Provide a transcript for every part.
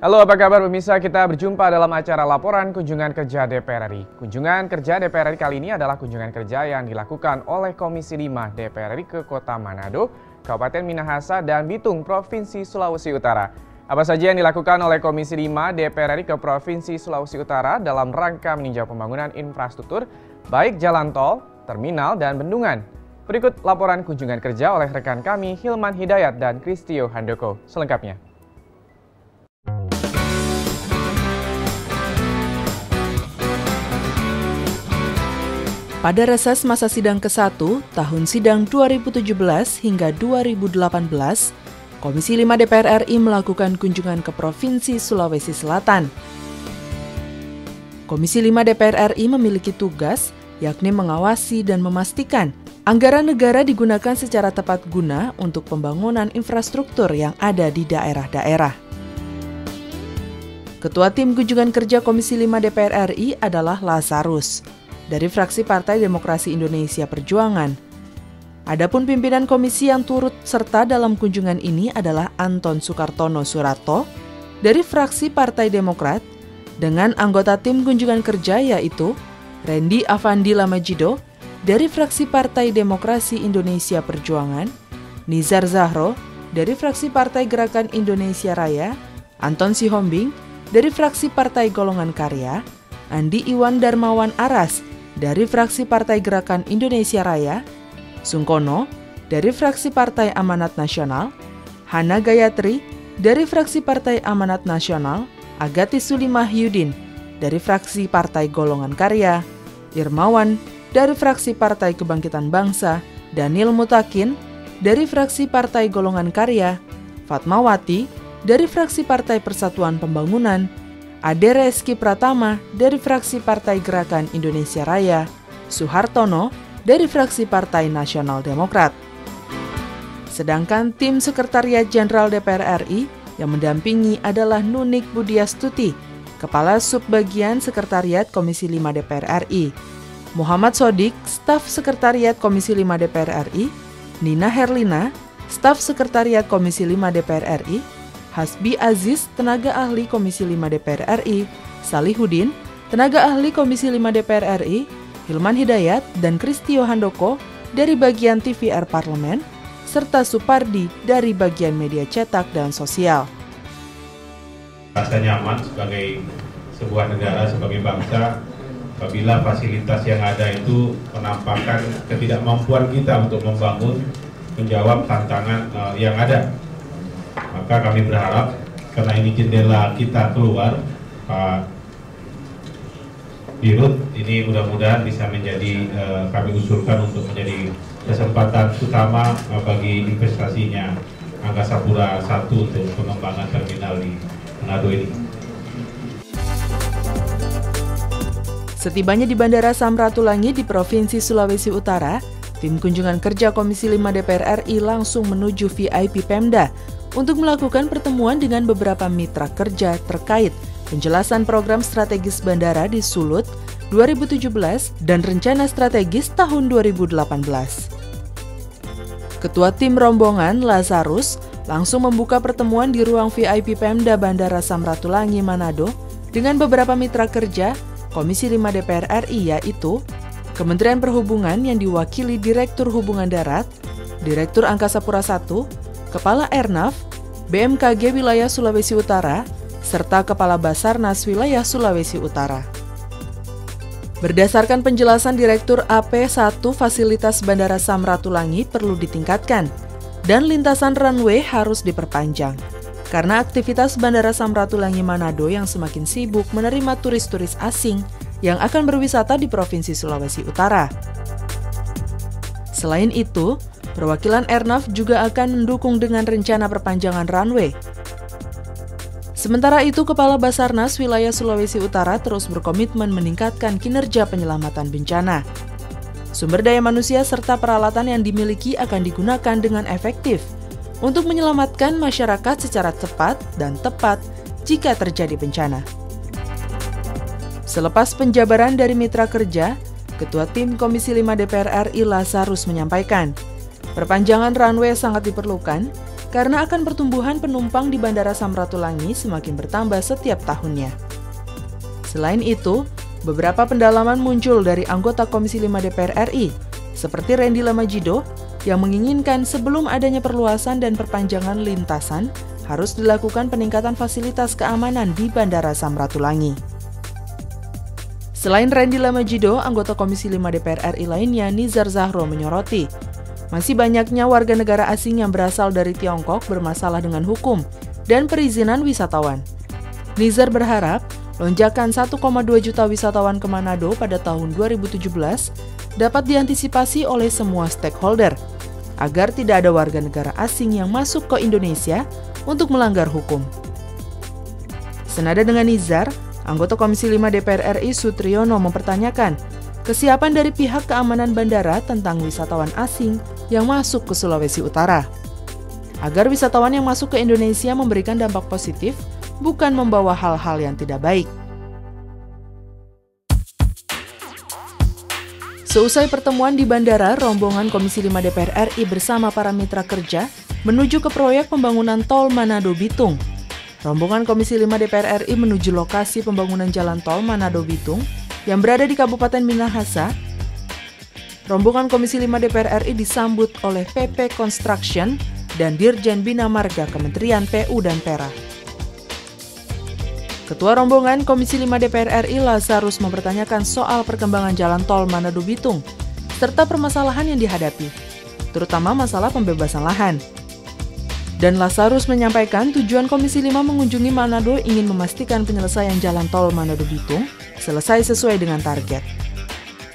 Halo, apa kabar pemirsa? Kita berjumpa dalam acara laporan kunjungan kerja DPR RI. Kunjungan kerja DPR RI kali ini adalah kunjungan kerja yang dilakukan oleh Komisi 5 DPR RI ke Kota Manado, Kabupaten Minahasa, dan Bitung, Provinsi Sulawesi Utara. Apa saja yang dilakukan oleh Komisi 5 DPR RI ke Provinsi Sulawesi Utara dalam rangka meninjau pembangunan infrastruktur, baik jalan tol, terminal, dan bendungan? Berikut laporan kunjungan kerja oleh rekan kami Hilman Hidayat dan Kristio Handoko. Selengkapnya. Pada reses masa sidang ke-1 tahun sidang 2017 hingga 2018, Komisi 5 DPR RI melakukan kunjungan ke Provinsi Sulawesi Selatan. Komisi 5 DPR RI memiliki tugas yakni mengawasi dan memastikan anggaran negara digunakan secara tepat guna untuk pembangunan infrastruktur yang ada di daerah-daerah. Ketua Tim Kunjungan Kerja Komisi 5 DPR RI adalah Lazarus dari fraksi Partai Demokrasi Indonesia Perjuangan. Adapun pimpinan komisi yang turut serta dalam kunjungan ini adalah Anton Sukartono Surato dari fraksi Partai Demokrat dengan anggota tim kunjungan kerja yaitu Randy Afandi Lamajido dari fraksi Partai Demokrasi Indonesia Perjuangan, Nizar Zahro dari fraksi Partai Gerakan Indonesia Raya, Anton Sihombing dari fraksi Partai Golongan Karya, Andi Iwan Darmawan Aras dari fraksi Partai Gerakan Indonesia Raya, Sungkono dari fraksi Partai Amanat Nasional, Hana Gayatri dari fraksi Partai Amanat Nasional, Agati Sulimah Yudin dari fraksi Partai Golongan Karya, Irmawan dari fraksi Partai Kebangkitan Bangsa, Daniel Mutakin dari fraksi Partai Golongan Karya, Fatmawati dari fraksi Partai Persatuan Pembangunan, Ade Reski Pratama dari fraksi Partai Gerakan Indonesia Raya, Suhartono dari fraksi Partai Nasional Demokrat. Sedangkan tim Sekretariat Jenderal DPR RI yang mendampingi adalah Nunik Budiastuti, Kepala Subbagian Sekretariat Komisi 5 DPR RI, Muhammad Sodik, Staf Sekretariat Komisi 5 DPR RI, Nina Herlina, Staf Sekretariat Komisi 5 DPR RI, Hasbi Aziz, tenaga ahli Komisi 5 DPR RI, Salihudin, tenaga ahli Komisi 5 DPR RI, Hilman Hidayat, dan Kristio Handoko dari bagian TVR Parlemen, serta Supardi dari bagian media cetak dan sosial. Rasa nyaman sebagai sebuah negara, sebagai bangsa, apabila fasilitas yang ada itu menampakkan ketidakmampuan kita untuk membangun, menjawab tantangan yang ada. Maka kami berharap, karena ini jendela kita keluar, Pak Dirut, ini mudah-mudahan bisa menjadi, kami usulkan untuk menjadi kesempatan utama bagi investasinya Angkasa Pura I untuk pengembangan terminal di Manado ini. Setibanya di Bandara Samratulangi di Provinsi Sulawesi Utara, tim kunjungan kerja Komisi 5 DPR RI langsung menuju VIP Pemda untuk melakukan pertemuan dengan beberapa mitra kerja terkait penjelasan program strategis bandara di Sulut 2017 dan rencana strategis tahun 2018. Ketua tim rombongan Lazarus langsung membuka pertemuan di ruang VIP Pemda Bandara Samratulangi Manado dengan beberapa mitra kerja Komisi 5 DPR RI yaitu Kementerian Perhubungan yang diwakili Direktur Hubungan Darat, Direktur Angkasa Pura I, Kepala Airnav, BMKG Wilayah Sulawesi Utara, serta Kepala Basarnas Wilayah Sulawesi Utara. Berdasarkan penjelasan Direktur AP1 Fasilitas Bandara Samratulangi perlu ditingkatkan, dan lintasan runway harus diperpanjang, karena aktivitas Bandara Samratulangi Manado yang semakin sibuk menerima turis-turis asing yang akan berwisata di Provinsi Sulawesi Utara. Selain itu, perwakilan Airnav juga akan mendukung dengan rencana perpanjangan runway. Sementara itu, Kepala Basarnas Wilayah Sulawesi Utara terus berkomitmen meningkatkan kinerja penyelamatan bencana. Sumber daya manusia serta peralatan yang dimiliki akan digunakan dengan efektif untuk menyelamatkan masyarakat secara cepat dan tepat jika terjadi bencana. Selepas penjabaran dari mitra kerja, Ketua Tim Komisi 5 DPR RI Lazarus menyampaikan, perpanjangan runway sangat diperlukan karena akan pertumbuhan penumpang di Bandara Samratulangi semakin bertambah setiap tahunnya. Selain itu, beberapa pendalaman muncul dari anggota Komisi 5 DPR RI, seperti Randy Lamajido, yang menginginkan sebelum adanya perluasan dan perpanjangan lintasan, harus dilakukan peningkatan fasilitas keamanan di Bandara Samratulangi. Selain Randy Lamajido, anggota Komisi 5 DPR RI lainnya, Nizar Zahro, menyoroti masih banyaknya warga negara asing yang berasal dari Tiongkok bermasalah dengan hukum dan perizinan wisatawan. Nizar berharap lonjakan 1,2 juta wisatawan ke Manado pada tahun 2017 dapat diantisipasi oleh semua stakeholder, agar tidak ada warga negara asing yang masuk ke Indonesia untuk melanggar hukum. Senada dengan Nizar, anggota Komisi 5 DPR RI Sutriyono mempertanyakan kesiapan dari pihak keamanan bandara tentang wisatawan asing yang masuk ke Sulawesi Utara, agar wisatawan yang masuk ke Indonesia memberikan dampak positif, bukan membawa hal-hal yang tidak baik. Seusai pertemuan di bandara, rombongan Komisi 5 DPR RI bersama para mitra kerja menuju ke proyek pembangunan tol Manado-Bitung. Rombongan Komisi 5 DPR RI menuju lokasi pembangunan jalan tol Manado-Bitung yang berada di Kabupaten Minahasa. Rombongan Komisi 5 DPR RI disambut oleh PP Construction dan Dirjen Bina Marga Kementerian PU dan Pera. Ketua rombongan Komisi 5 DPR RI Lazarus mempertanyakan soal perkembangan jalan tol Manado-Bitung serta permasalahan yang dihadapi, terutama masalah pembebasan lahan. Dan Lazarus menyampaikan tujuan Komisi 5 mengunjungi Manado ingin memastikan penyelesaian jalan tol Manado-Bitung selesai sesuai dengan target.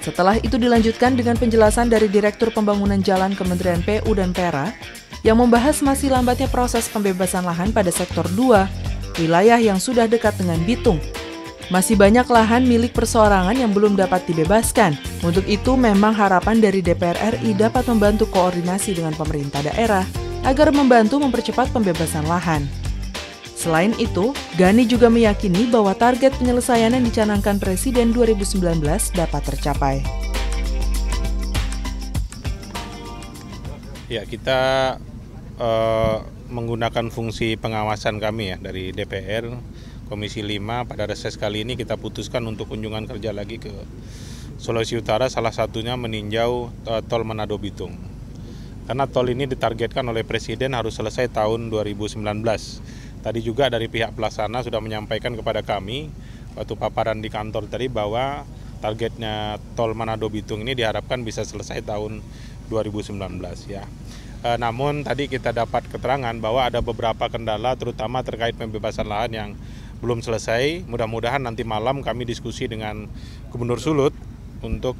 Setelah itu dilanjutkan dengan penjelasan dari Direktur Pembangunan Jalan Kementerian PU dan Pera yang membahas masih lambatnya proses pembebasan lahan pada sektor 2, wilayah yang sudah dekat dengan Bitung. Masih banyak lahan milik perseorangan yang belum dapat dibebaskan. Untuk itu memang harapan dari DPR RI dapat membantu koordinasi dengan pemerintah daerah agar membantu mempercepat pembebasan lahan. Selain itu, Gani juga meyakini bahwa target penyelesaian yang dicanangkan Presiden 2019 dapat tercapai. Ya, kita menggunakan fungsi pengawasan kami ya dari DPR Komisi 5 pada reses kali ini kita putuskan untuk kunjungan kerja lagi ke Sulawesi Utara, salah satunya meninjau tol Manado-Bitung. Karena tol ini ditargetkan oleh Presiden harus selesai tahun 2019. Tadi juga dari pihak pelaksana sudah menyampaikan kepada kami waktu paparan di kantor tadi bahwa targetnya tol Manado-Bitung ini diharapkan bisa selesai tahun 2019 ya. Namun tadi kita dapat keterangan bahwa ada beberapa kendala terutama terkait pembebasan lahan yang belum selesai. Mudah-mudahan nanti malam kami diskusi dengan Gubernur Sulut untuk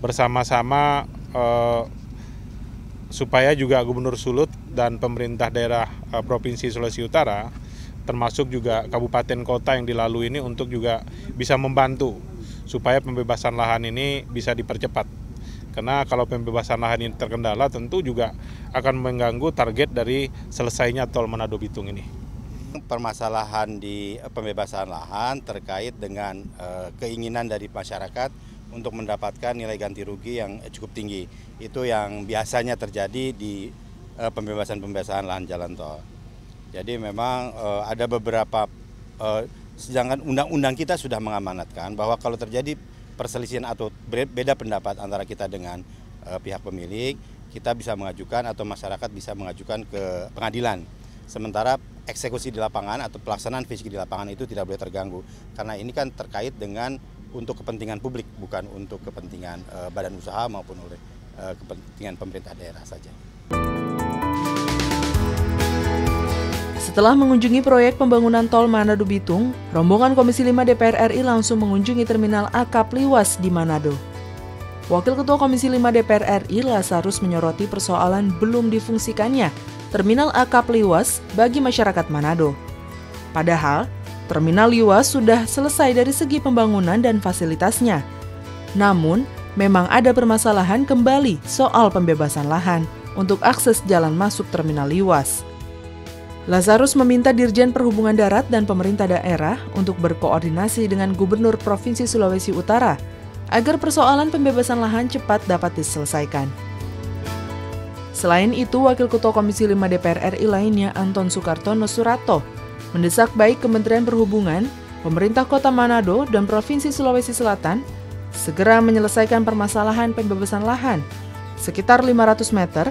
bersama-sama supaya juga Gubernur Sulut dan pemerintah daerah Provinsi Sulawesi Utara termasuk juga kabupaten kota yang dilalui ini untuk juga bisa membantu supaya pembebasan lahan ini bisa dipercepat. Karena kalau pembebasan lahan ini terkendala tentu juga akan mengganggu target dari selesainya tol Manado-Bitung ini. Permasalahan di pembebasan lahan terkait dengan keinginan dari masyarakat untuk mendapatkan nilai ganti rugi yang cukup tinggi. Itu yang biasanya terjadi di pembebasan lahan jalan tol. Jadi memang ada beberapa, sedangkan undang-undang kita sudah mengamanatkan bahwa kalau terjadi perselisihan atau beda pendapat antara kita dengan pihak pemilik, kita bisa mengajukan atau masyarakat bisa mengajukan ke pengadilan. Sementara eksekusi di lapangan atau pelaksanaan fisik di lapangan itu tidak boleh terganggu. Karena ini kan terkait dengan untuk kepentingan publik, bukan untuk kepentingan badan usaha maupun oleh kepentingan pemerintah daerah saja. Setelah mengunjungi proyek pembangunan tol Manado-Bitung, rombongan Komisi 5 DPR RI langsung mengunjungi Terminal Akap Liwas di Manado. Wakil Ketua Komisi 5 DPR RI Lazarus menyoroti persoalan belum difungsikannya Terminal Akap Liwas bagi masyarakat Manado. Padahal, Terminal Liwas sudah selesai dari segi pembangunan dan fasilitasnya. Namun, memang ada permasalahan kembali soal pembebasan lahan untuk akses jalan masuk Terminal Liwas. Lazarus meminta Dirjen Perhubungan Darat dan pemerintah daerah untuk berkoordinasi dengan Gubernur Provinsi Sulawesi Utara agar persoalan pembebasan lahan cepat dapat diselesaikan. Selain itu, Wakil Ketua Komisi 5 DPR RI lainnya, Anton Sukartono Surato, mendesak baik Kementerian Perhubungan, pemerintah Kota Manado, dan Provinsi Sulawesi Selatan segera menyelesaikan permasalahan pembebasan lahan sekitar 500 meter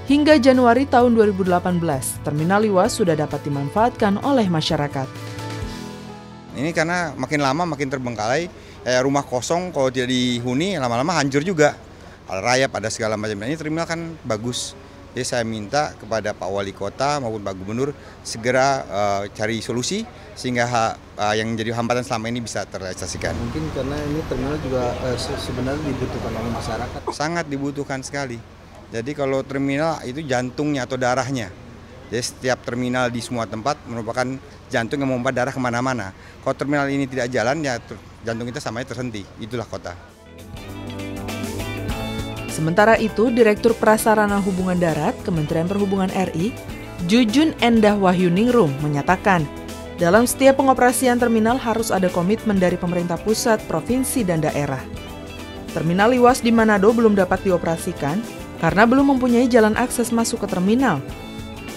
hingga Januari tahun 2018. Terminal Liwas sudah dapat dimanfaatkan oleh masyarakat. Ini karena makin lama makin terbengkalai, rumah kosong kalau tidak dihuni lama-lama hancur juga. Ada rayap, ada segala macam. Ini terminal kan bagus. Jadi saya minta kepada Pak Wali Kota maupun Pak Gubernur segera cari solusi sehingga yang jadi hambatan selama ini bisa terrealisasikan. Mungkin karena ini terminal juga sebenarnya dibutuhkan oleh masyarakat. Sangat dibutuhkan sekali. Jadi kalau terminal itu jantungnya atau darahnya. Jadi setiap terminal di semua tempat merupakan jantung yang memompa darah kemana-mana. Kalau terminal ini tidak jalan, ya jantung kita samanya terhenti. Itulah kota. Sementara itu, Direktur Prasarana Hubungan Darat Kementerian Perhubungan RI, Jujun Endah Wahyuningrum, menyatakan, dalam setiap pengoperasian terminal harus ada komitmen dari pemerintah pusat, provinsi, dan daerah. Terminal Liwas di Manado belum dapat dioperasikan karena belum mempunyai jalan akses masuk ke terminal.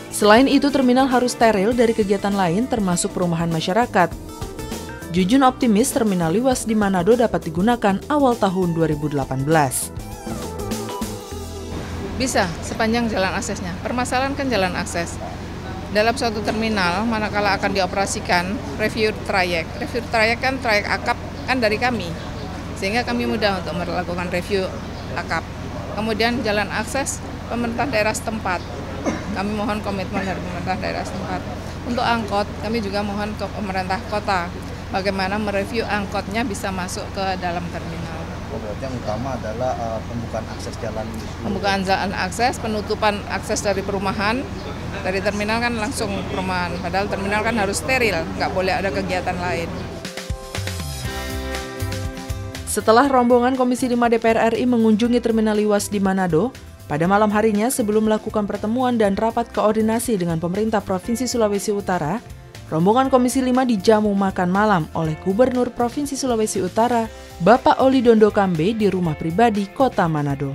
Selain itu, terminal harus steril dari kegiatan lain termasuk perumahan masyarakat. Jujun optimis terminal Liwas di Manado dapat digunakan awal tahun 2018. Bisa, sepanjang jalan aksesnya. Permasalahan kan jalan akses. Dalam suatu terminal, manakala akan dioperasikan, review trayek. Review trayek kan trayek akap kan dari kami. Sehingga kami mudah untuk melakukan review akap. Kemudian jalan akses pemerintah daerah setempat. Kami mohon komitmen dari pemerintah daerah setempat. Untuk angkot, kami juga mohon ke pemerintah kota. Bagaimana mereview angkotnya bisa masuk ke dalam terminal. Berarti yang utama adalah pembukaan akses jalan. Pembukaan jalan akses, penutupan akses dari perumahan. Dari terminal kan langsung perumahan, padahal terminal kan harus steril, nggak boleh ada kegiatan lain. Setelah rombongan Komisi 5 DPR RI mengunjungi Terminal Liwas di Manado, pada malam harinya sebelum melakukan pertemuan dan rapat koordinasi dengan pemerintah Provinsi Sulawesi Utara, rombongan Komisi 5 dijamu makan malam oleh Gubernur Provinsi Sulawesi Utara, Bapak Oli Dondo Kambe di rumah pribadi Kota Manado.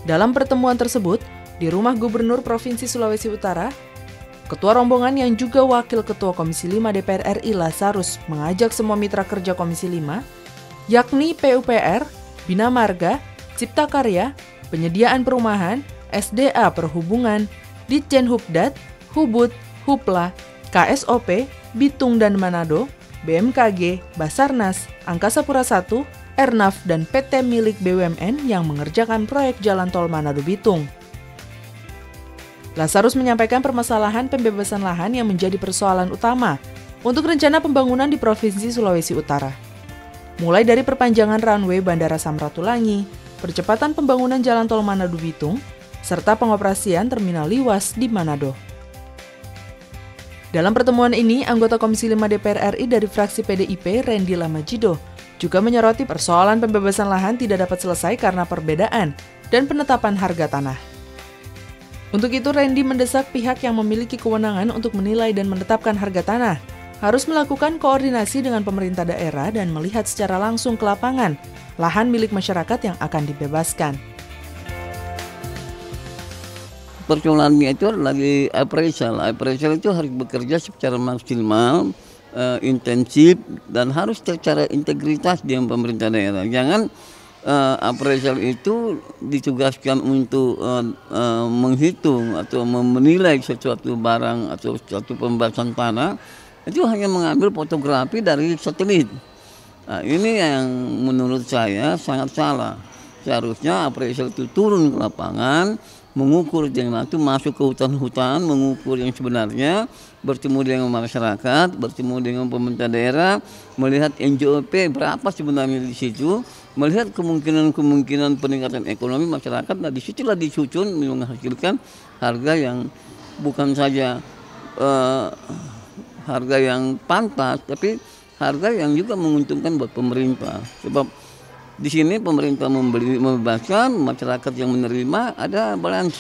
Dalam pertemuan tersebut, di rumah Gubernur Provinsi Sulawesi Utara, Ketua rombongan yang juga Wakil Ketua Komisi 5 DPR RI Lazarus mengajak semua mitra kerja Komisi 5, yakni PUPR, Bina Marga, Cipta Karya, Penyediaan Perumahan, SDA Perhubungan, Ditjen Hubdat, Hubud, Hupla, KSOP, Bitung dan Manado, BMKG, Basarnas, Angkasa Pura I, Ernaf, dan PT milik BUMN yang mengerjakan proyek Jalan Tol Manado-Bitung. Lazarus menyampaikan permasalahan pembebasan lahan yang menjadi persoalan utama untuk rencana pembangunan di Provinsi Sulawesi Utara. Mulai dari perpanjangan runway Bandara Samratulangi, percepatan pembangunan Jalan Tol Manado-Bitung, serta pengoperasian Terminal Liwas di Manado. Dalam pertemuan ini, anggota Komisi 5 DPR RI dari fraksi PDIP, Randy Lamajido, juga menyoroti persoalan pembebasan lahan tidak dapat selesai karena perbedaan dan penetapan harga tanah. Untuk itu, Randy mendesak pihak yang memiliki kewenangan untuk menilai dan menetapkan harga tanah harus melakukan koordinasi dengan pemerintah daerah dan melihat secara langsung ke lapangan lahan milik masyarakat yang akan dibebaskan. Persoalannya itu lagi appraisal. Appraisal itu harus bekerja secara maksimal, intensif, dan harus secara integritas dengan pemerintah daerah. Jangan appraisal itu ditugaskan untuk menghitung atau menilai sesuatu barang atau sesuatu pembebasan tanah, itu hanya mengambil fotografi dari satelit. Nah, ini yang menurut saya sangat salah. Seharusnya appraisal itu turun ke lapangan, mengukur yang itu, masuk ke hutan-hutan, mengukur yang sebenarnya, bertemu dengan masyarakat, bertemu dengan pemerintah daerah, melihat NJOP berapa sebenarnya di situ, melihat kemungkinan peningkatan ekonomi masyarakat. Nah, disitulah disusun menghasilkan harga yang bukan saja harga yang pantas, tapi harga yang juga menguntungkan buat pemerintah. Sebab di sini pemerintah membebaskan, masyarakat yang menerima, ada balance.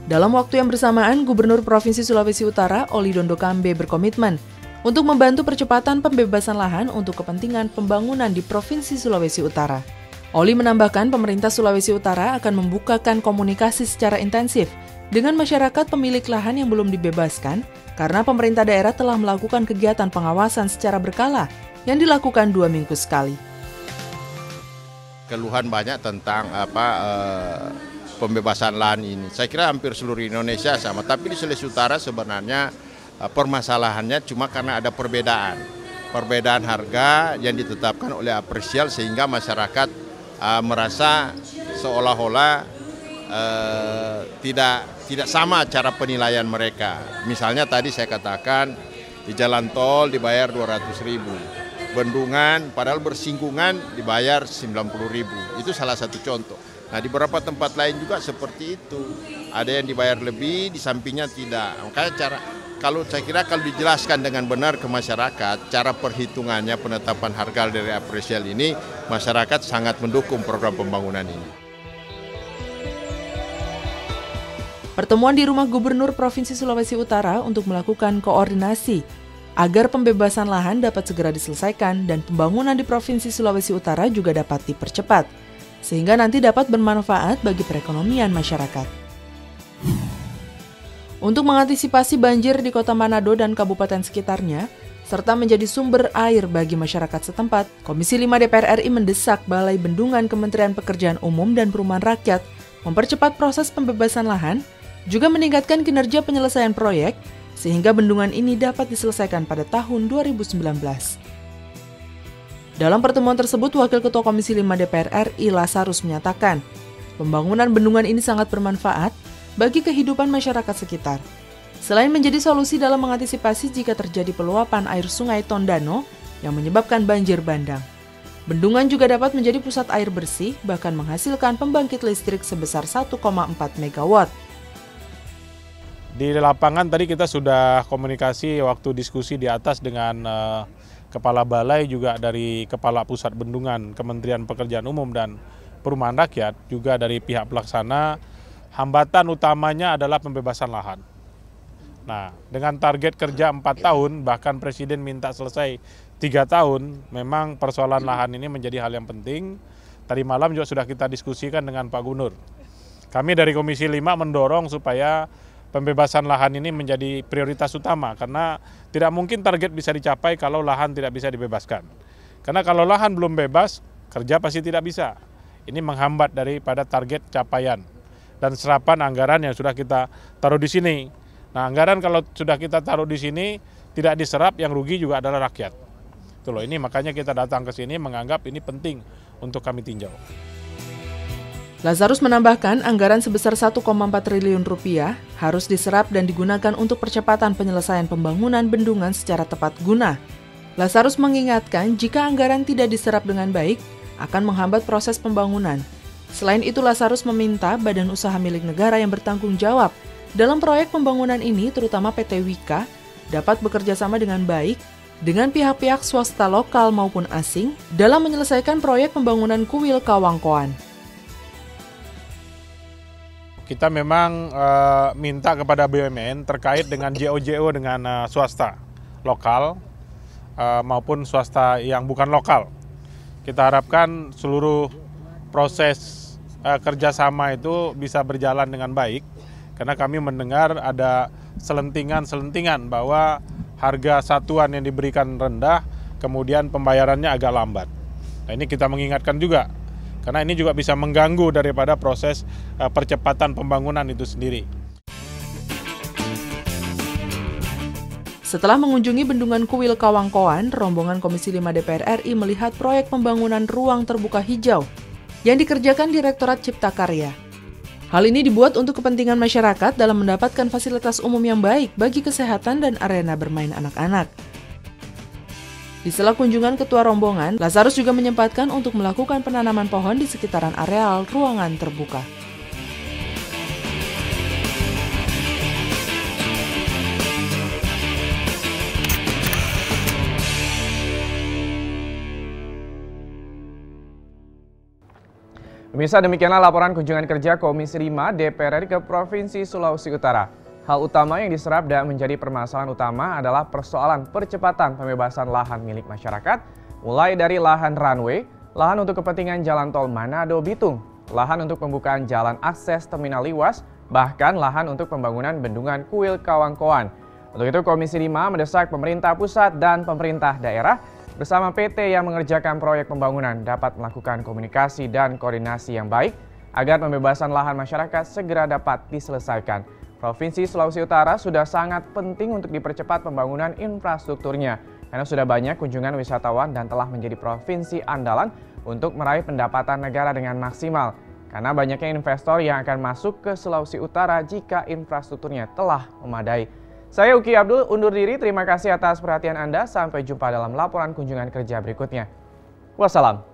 Dalam waktu yang bersamaan, Gubernur Provinsi Sulawesi Utara, Oli Dondo Kambe, berkomitmen untuk membantu percepatan pembebasan lahan untuk kepentingan pembangunan di Provinsi Sulawesi Utara. Oli menambahkan pemerintah Sulawesi Utara akan membukakan komunikasi secara intensif dengan masyarakat pemilik lahan yang belum dibebaskan karena pemerintah daerah telah melakukan kegiatan pengawasan secara berkala yang dilakukan 2 minggu sekali. Keluhan banyak tentang pembebasan lahan ini. Saya kira hampir seluruh Indonesia sama, tapi di Sulawesi Utara sebenarnya permasalahannya cuma karena ada perbedaan harga yang ditetapkan oleh apresial sehingga masyarakat merasa seolah-olah tidak sama cara penilaian mereka. Misalnya tadi saya katakan di jalan tol dibayar 200.000, bendungan padahal bersinggungan dibayar 90.000. Itu salah satu contoh. Nah, di beberapa tempat lain juga seperti itu. Ada yang dibayar lebih, di sampingnya tidak. Makanya saya kira kalau dijelaskan dengan benar ke masyarakat, cara perhitungannya penetapan harga dari apresial ini, masyarakat sangat mendukung program pembangunan ini. Pertemuan di rumah Gubernur Provinsi Sulawesi Utara untuk melakukan koordinasi agar pembebasan lahan dapat segera diselesaikan dan pembangunan di Provinsi Sulawesi Utara juga dapat dipercepat, sehingga nanti dapat bermanfaat bagi perekonomian masyarakat. Untuk mengantisipasi banjir di Kota Manado dan kabupaten sekitarnya, serta menjadi sumber air bagi masyarakat setempat, Komisi 5 DPR RI mendesak Balai Bendungan Kementerian Pekerjaan Umum dan Perumahan Rakyat mempercepat proses pembebasan lahan, juga meningkatkan kinerja penyelesaian proyek, sehingga bendungan ini dapat diselesaikan pada tahun 2019. Dalam pertemuan tersebut, Wakil Ketua Komisi 5 DPR RI Lazarus menyatakan, pembangunan bendungan ini sangat bermanfaat bagi kehidupan masyarakat sekitar. Selain menjadi solusi dalam mengantisipasi jika terjadi peluapan air sungai Tondano yang menyebabkan banjir bandang. Bendungan juga dapat menjadi pusat air bersih, bahkan menghasilkan pembangkit listrik sebesar 1,4 MW. Di lapangan tadi kita sudah komunikasi waktu diskusi di atas dengan Kepala Balai, juga dari Kepala Pusat Bendungan Kementerian Pekerjaan Umum dan Perumahan Rakyat, juga dari pihak pelaksana. Hambatan utamanya adalah pembebasan lahan. Nah, dengan target kerja 4 tahun, bahkan Presiden minta selesai 3 tahun, memang persoalan lahan ini menjadi hal yang penting. Tadi malam juga sudah kita diskusikan dengan Pak Gubernur. Kami dari Komisi 5 mendorong supaya pembebasan lahan ini menjadi prioritas utama, karena tidak mungkin target bisa dicapai kalau lahan tidak bisa dibebaskan. Karena kalau lahan belum bebas, kerja pasti tidak bisa. Ini menghambat daripada target capaian dan serapan anggaran yang sudah kita taruh di sini. Nah, anggaran kalau sudah kita taruh di sini tidak diserap, yang rugi juga adalah rakyat. Itu loh, ini makanya kita datang ke sini menganggap ini penting untuk kami tinjau. Lazarus menambahkan anggaran sebesar 1,4 triliun rupiah harus diserap dan digunakan untuk percepatan penyelesaian pembangunan bendungan secara tepat guna. Lazarus mengingatkan jika anggaran tidak diserap dengan baik akan menghambat proses pembangunan. Selain itu, Lazarus meminta badan usaha milik negara yang bertanggung jawab dalam proyek pembangunan ini, terutama PT Wika, dapat bekerja sama dengan baik dengan pihak-pihak swasta lokal maupun asing dalam menyelesaikan proyek pembangunan kuil Kawangkoan. Kita memang minta kepada BUMN terkait dengan JO-JO dengan swasta lokal maupun swasta yang bukan lokal. Kita harapkan seluruh proses kerjasama itu bisa berjalan dengan baik, karena kami mendengar ada selentingan bahwa harga satuan yang diberikan rendah, kemudian pembayarannya agak lambat. Nah, ini kita mengingatkan juga, karena ini juga bisa mengganggu daripada proses percepatan pembangunan itu sendiri. Setelah mengunjungi bendungan kuil Kawangkoan, rombongan Komisi 5 DPR RI melihat proyek pembangunan ruang terbuka hijau yang dikerjakan Direktorat Cipta Karya. Hal ini dibuat untuk kepentingan masyarakat dalam mendapatkan fasilitas umum yang baik bagi kesehatan dan arena bermain anak-anak. Di sela kunjungan ketua rombongan, Lazarus juga menyempatkan untuk melakukan penanaman pohon di sekitaran areal ruangan terbuka. Pemirsa, demikianlah laporan kunjungan kerja Komisi 5 DPR RI ke Provinsi Sulawesi Utara. Hal utama yang diserap dan menjadi permasalahan utama adalah persoalan percepatan pembebasan lahan milik masyarakat, mulai dari lahan runway, lahan untuk kepentingan jalan tol Manado-Bitung, lahan untuk pembukaan jalan akses Terminal Liwas, bahkan lahan untuk pembangunan bendungan Kuil Kawangkoan. Untuk itu Komisi 5 mendesak pemerintah pusat dan pemerintah daerah bersama PT yang mengerjakan proyek pembangunan dapat melakukan komunikasi dan koordinasi yang baik agar pembebasan lahan masyarakat segera dapat diselesaikan. Provinsi Sulawesi Utara sudah sangat penting untuk dipercepat pembangunan infrastrukturnya karena sudah banyak kunjungan wisatawan dan telah menjadi provinsi andalan untuk meraih pendapatan negara dengan maksimal. Karena banyaknya investor yang akan masuk ke Sulawesi Utara jika infrastrukturnya telah memadai. Saya Uki Abdul undur diri, terima kasih atas perhatian Anda. Sampai jumpa dalam laporan kunjungan kerja berikutnya. Wassalam.